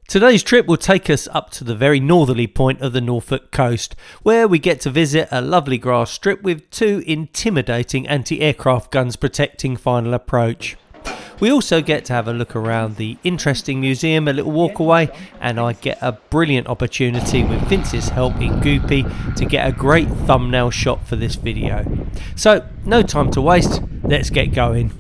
Today's trip will take us up to the very northerly point of the Norfolk coast, where we get to visit a lovely grass strip with two intimidating anti-aircraft guns protecting final approach. We also get to have a look around the interesting museum a little walk away, and I get a brilliant opportunity with Vince's help in Goopy to get a great thumbnail shot for this video. So, no time to waste, let's get going.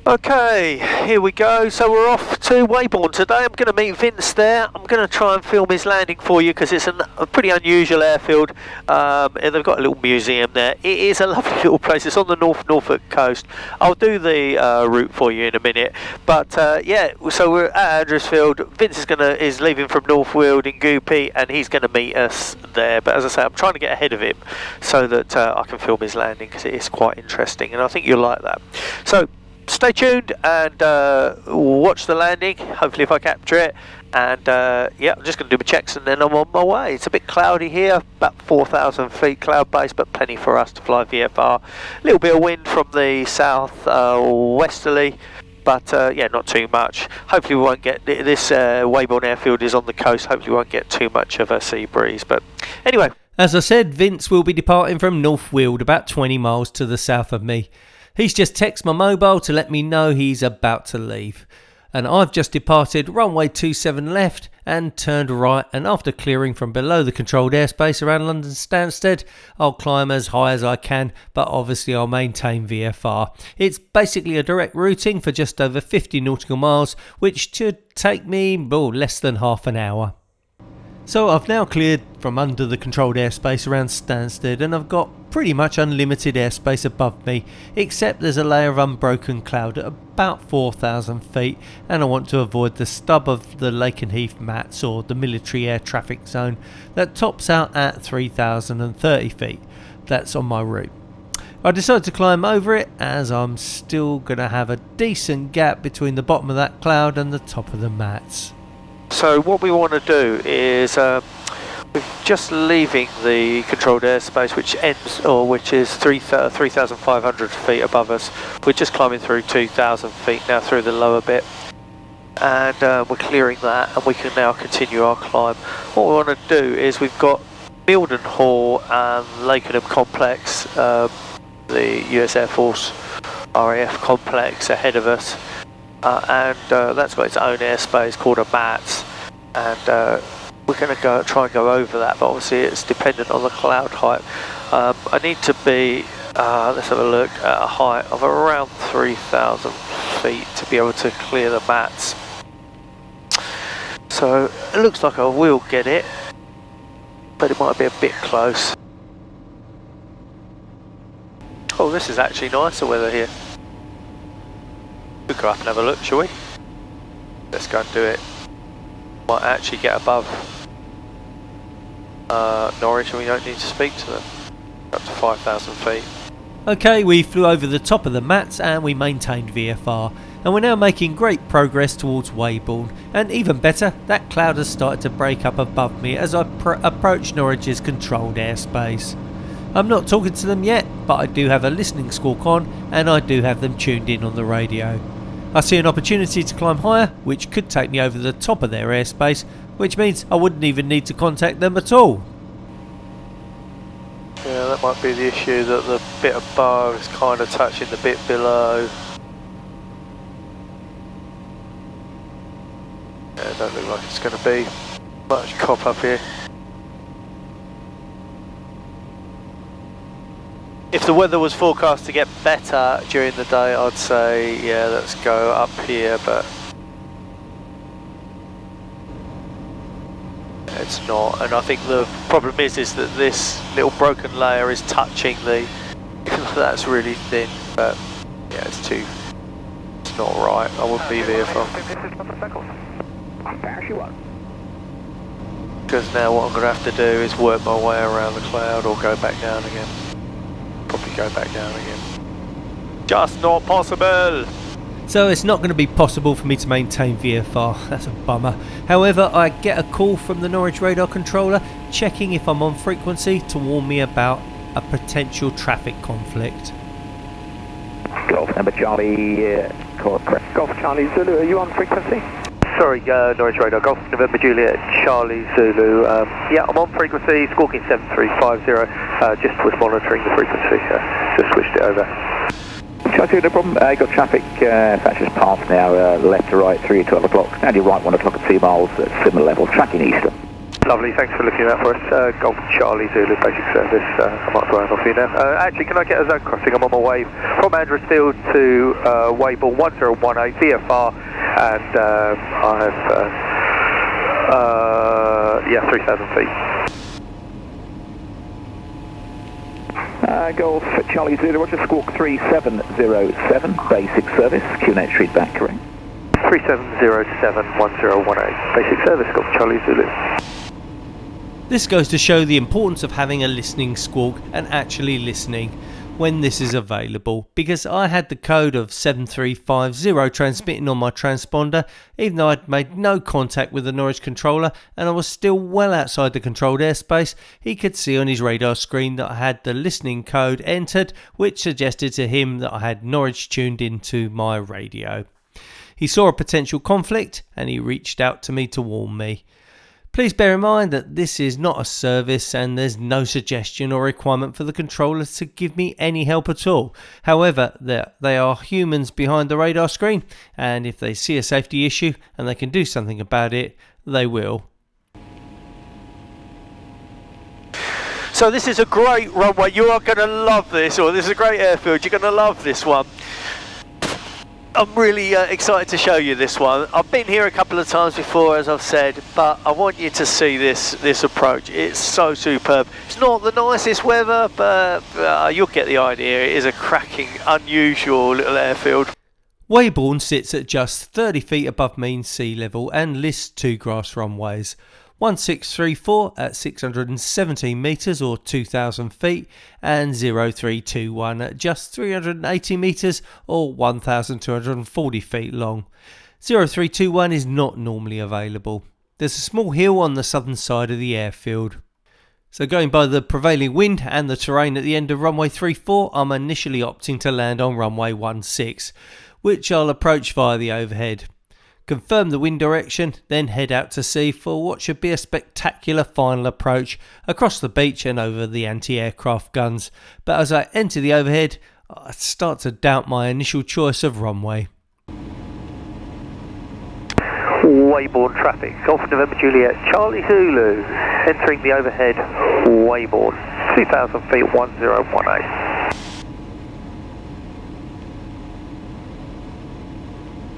Okay, here we go. So we're off to Weybourne today. I'm going to meet Vince there. I'm going to try and film his landing for you because it's a pretty unusual airfield. And they've got a little museum there. It is a lovely little place. It's on the Norfolk coast. I'll do the route for you in a minute. But yeah, so we're at Andrewsfield. Vince is leaving from Northfield in Goopy, and he's going to meet us there. But as I say, I'm trying to get ahead of him so that I can film his landing because it is quite interesting, and I think you'll like that. So stay tuned and watch the landing, hopefully if I capture it. And yeah, I'm just going to do my checks and then I'm on my way. It's a bit cloudy here, about 4,000 feet cloud base, but plenty for us to fly VFR. A little bit of wind from the south westerly, but yeah, not too much. Hopefully we won't get, this Weybourne airfield is on the coast, hopefully we won't get too much of a sea breeze. But anyway, as I said, Vince will be departing from Northfield, about 20 miles to the south of me. He's just texted my mobile to let me know he's about to leave. And I've just departed runway 27 left and turned right, and after clearing from below the controlled airspace around London Stansted, I'll climb as high as I can, but obviously I'll maintain VFR. It's basically a direct routing for just over 50 nautical miles, which should take me less than half an hour. So I've now cleared from under the controlled airspace around Stansted, and I've got pretty much unlimited airspace above me, except there's a layer of unbroken cloud at about 4,000 feet, and I want to avoid the stub of the Lakenheath mats, or the military air traffic zone, that tops out at 3,030 feet. That's on my route. I decided to climb over it, as I'm still going to have a decent gap between the bottom of that cloud and the top of the mats. so what we want to do is we're just leaving the controlled airspace, which is 3,500 feet above us. We're just climbing through 2,000 feet now through the lower bit, and we're clearing that, and we can now continue our climb. What we want to do is we've got Mildenhall and Lakenham complex, the US Air Force RAF complex ahead of us. And that's got its own airspace called a MATS, and we're going to try and go over that, but obviously it's dependent on the cloud height. I need to be, let's have a look, at a height of around 3,000 feet to be able to clear the MATS. So it looks like I will get it, but it might be a bit close. Oh, this is actually nicer weather here. We'll go up and have a look, shall we? Let's go and do it. Might actually get above Norwich, and we don't need to speak to them. Up to 5,000 feet. Okay, we flew over the top of the mats and we maintained VFR, and we're now making great progress towards Weybourne. And even better, that cloud has started to break up above me as I approach Norwich's controlled airspace. I'm not talking to them yet, but I do have a listening squawk on, and I do have them tuned in on the radio. I see an opportunity to climb higher, which could take me over the top of their airspace, which means I wouldn't even need to contact them at all. Yeah, that might be the issue, that the bit above is kind of touching the bit below. Yeah, it don't look like it's going to be much cop up here. If the weather was forecast to get better during the day, I'd say, yeah, let's go up here, but it's not. And I think the problem is that this little broken layer is touching the, that's really thin, but yeah, it's not right. I wouldn't be VFR. Because now what I'm going to have to do is work my way around the cloud or go back down again. Probably go back down again. Just not possible! So it's not going to be possible for me to maintain VFR, that's a bummer. However, I get a call from the Norwich radar controller checking if I'm on frequency to warn me about a potential traffic conflict. Golf number Charlie, correct. Golf Charlie Zulu, are you on frequency? Sorry, Norwich Radar, Golf November Juliet, Charlie Zulu. Yeah, I'm on frequency, squawking 7350. Just was monitoring the frequency. Just switched it over. Charlie, no problem. Got traffic, Thatcher's Pass now, left to right, 3 at 12 o'clock. And you're right, 1 o'clock at 2 miles at similar level, tracking eastern. Lovely, thanks for looking at that for us. Golf Charlie Zulu, basic service. I might as well hand off you now. Actually, can I get a zone crossing? I'm on my way from Andrewsfield to Weybourne 1018 VFR, and I have 3,000 feet. Golf Charlie Zulu, Roger, squawk 3707, basic service, QNet Street back, correct? 3707 1018, basic service, Golf Charlie Zulu. This goes to show the importance of having a listening squawk and actually listening when this is available, because I had the code of 7350 transmitting on my transponder even though I'd made no contact with the Norwich controller and I was still well outside the controlled airspace. He could see on his radar screen that I had the listening code entered, which suggested to him that I had Norwich tuned into my radio. He saw a potential conflict and he reached out to me to warn me. Please bear in mind that this is not a service and there's no suggestion or requirement for the controller to give me any help at all. However, they are humans behind the radar screen, and if they see a safety issue and they can do something about it, they will. So this is a great runway. You are going to love this, or this is a great airfield. You're going to love this one. I'm really excited to show you this one. I've been here a couple of times before, as I've said, but I want you to see this approach. It's so superb. It's not the nicest weather, but you'll get the idea. It is a cracking, unusual little airfield. Weybourne sits at just 30 feet above mean sea level and lists 2 grass runways. 1634 at 617 metres or 2,000 feet and 0321 at just 380 metres or 1,240 feet long. 0321 is not normally available. There's a small hill on the southern side of the airfield. So going by the prevailing wind and the terrain at the end of runway 34, I'm initially opting to land on runway 16, which I'll approach via the overhead. Confirm the wind direction, then head out to sea for what should be a spectacular final approach across the beach and over the anti-aircraft guns. But as I enter the overhead, I start to doubt my initial choice of runway. Weybourne traffic, Golf November Juliet, Charlie Zulu, entering the overhead, Weybourne, 2,000 feet, 1018.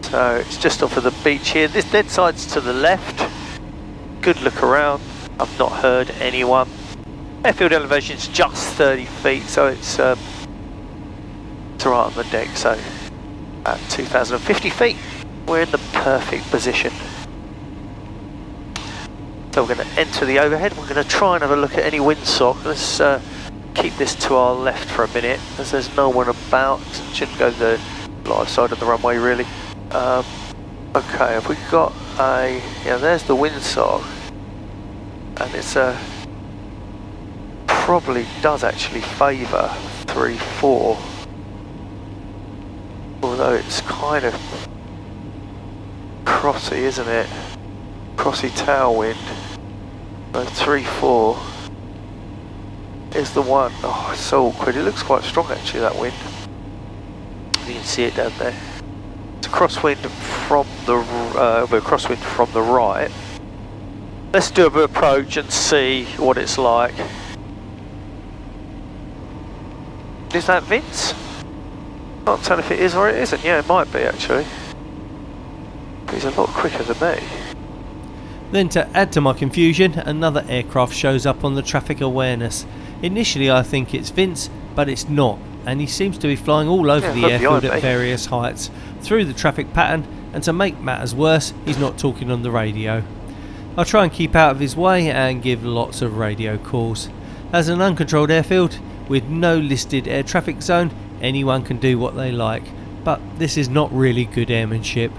So it's just off of the beach here. This dead side's to the left. Good look around. I've not heard anyone. Airfield elevation's just 30 feet, so it's right on the deck. So at 2,050 feet, we're in the perfect position. So we're going to enter the overhead. We're going to try and have a look at any windsock. Let's keep this to our left for a minute, as there's no one about. Shouldn't go the live side of the runway really. Okay, have we got a, yeah, there's the windsock, and it's probably does actually favour 3-4, although it's kind of crossy, isn't it? Crossy tailwind. So 3-4 is the one. Oh, it's so awkward. It looks quite strong actually, that wind. You can see it down there. Crosswind from the right. Let's do a bit of approach and see what it's like. Is that Vince? Can't tell if it is or it isn't. Yeah, it might be actually. He's a lot quicker than me. Then to add to my confusion, another aircraft shows up on the traffic awareness. Initially I think it's Vince, but it's not, and he seems to be flying all over the airfield at various heights through the traffic pattern, and to make matters worse, he's not talking on the radio. I'll try and keep out of his way and give lots of radio calls. As an uncontrolled airfield with no listed air traffic zone, anyone can do what they like, but this is not really good airmanship.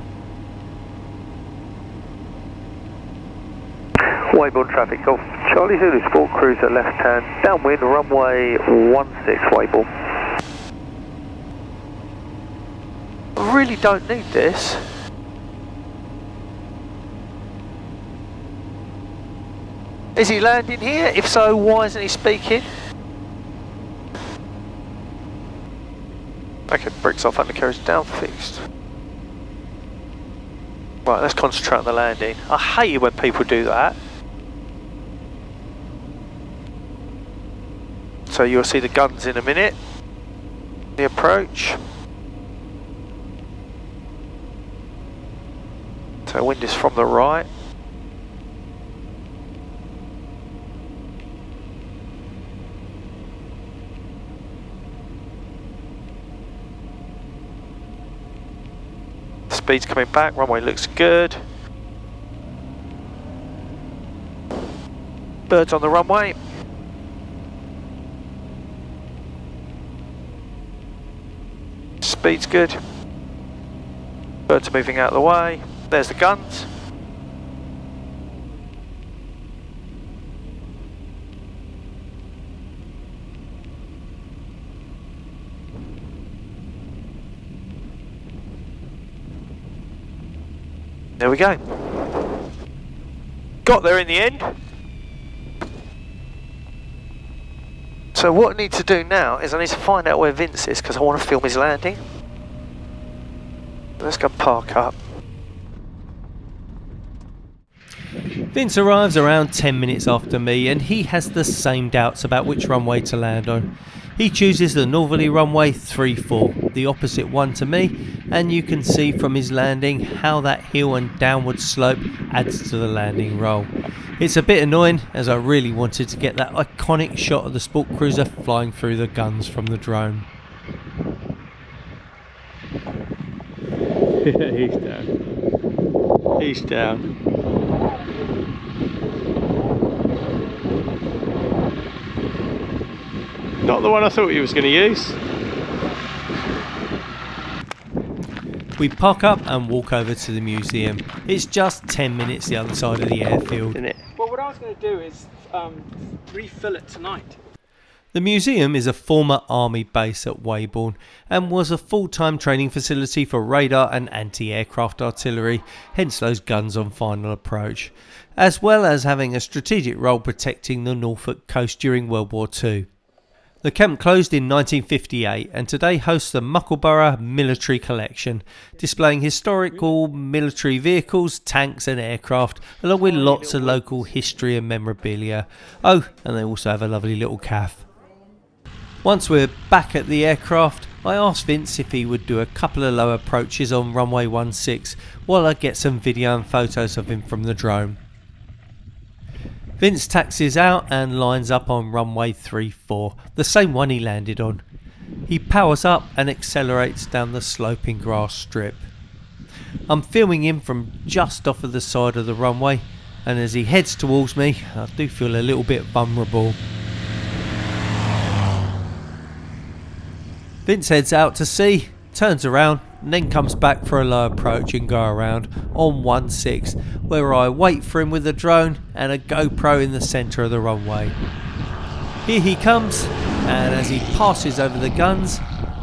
Weybourne traffic, Golf Charlie Zulu, Sport Cruiser left hand, downwind, runway 16 Weybourne. I really don't need this. Is he landing here? If so, why isn't he speaking? Okay, brakes off, undercarriage down, fixed. Right, let's concentrate on the landing. I hate it when people do that. So you'll see the guns in a minute. The approach. So wind is from the right. Speed's coming back, runway looks good. Birds on the runway. Speed's good. Birds are moving out of the way. There's the guns. There we go. Got there in the end. So what I need to do now is I need to find out where Vince is because I want to film his landing. Let's go park up. Vince arrives around 10 minutes after me and he has the same doubts about which runway to land on. He chooses the northerly runway 34, the opposite one to me, and you can see from his landing how that hill and downward slope adds to the landing roll. It's a bit annoying as I really wanted to get that iconic shot of the sport cruiser flying through the guns from the drone. He's down. He's down. Not the one I thought he was going to use. We park up and walk over to the museum. It's just 10 minutes the other side of the airfield. Isn't it? Well, what I was going to do is refill it tonight. The museum is a former army base at Weybourne and was a full-time training facility for radar and anti-aircraft artillery, hence those guns on final approach, as well as having a strategic role protecting the Norfolk coast during World War II. The camp closed in 1958 and today hosts the Muckleborough Military Collection, displaying historical military vehicles, tanks and aircraft, along with lots of local history and memorabilia. Oh, and they also have a lovely little cafe. Once we're back at the aircraft, I asked Vince if he would do a couple of low approaches on runway 16 while I get some video and photos of him from the drone. Vince taxis out and lines up on runway 34, the same one he landed on. He powers up and accelerates down the sloping grass strip. I'm filming him from just off of the side of the runway, and as he heads towards me, I do feel a little bit vulnerable. Vince heads out to sea, turns around and then comes back for a low approach and go around on 16, where I wait for him with a drone and a GoPro in the centre of the runway. Here he comes, and as he passes over the guns,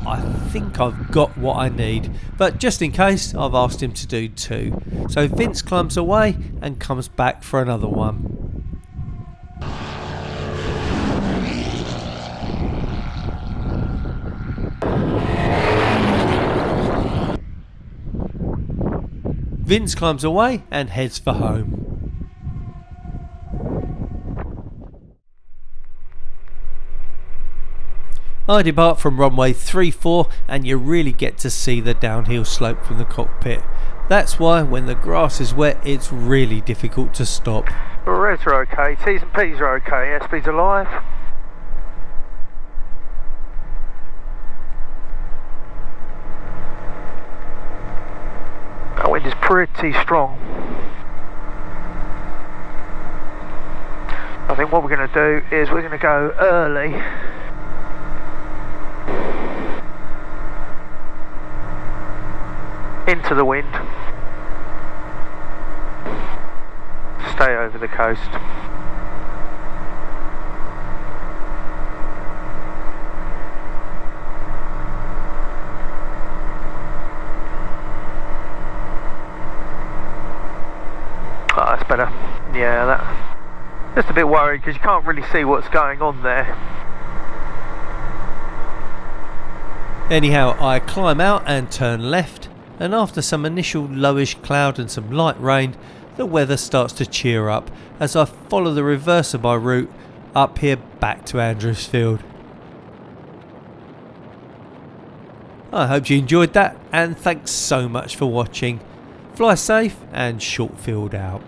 I think I've got what I need, but just in case I've asked him to do two. So Vince climbs away and comes back for another one. Vince climbs away and heads for home. I depart from runway 34 and you really get to see the downhill slope from the cockpit. That's why when the grass is wet it's really difficult to stop. Reds are okay, T's and P's are okay, airspeed's alive. That wind is pretty strong. I think what we're going to do is we're going to go early. Into the wind. Stay over the coast. Oh, that's better. Yeah, that. Just a bit worried because you can't really see what's going on there. Anyhow, I climb out and turn left, and after some initial lowish cloud and some light rain, the weather starts to cheer up as I follow the reverse of my route up here back to Andrewsfield. I hope you enjoyed that, and thanks so much for watching. Fly safe, and Shortfield out.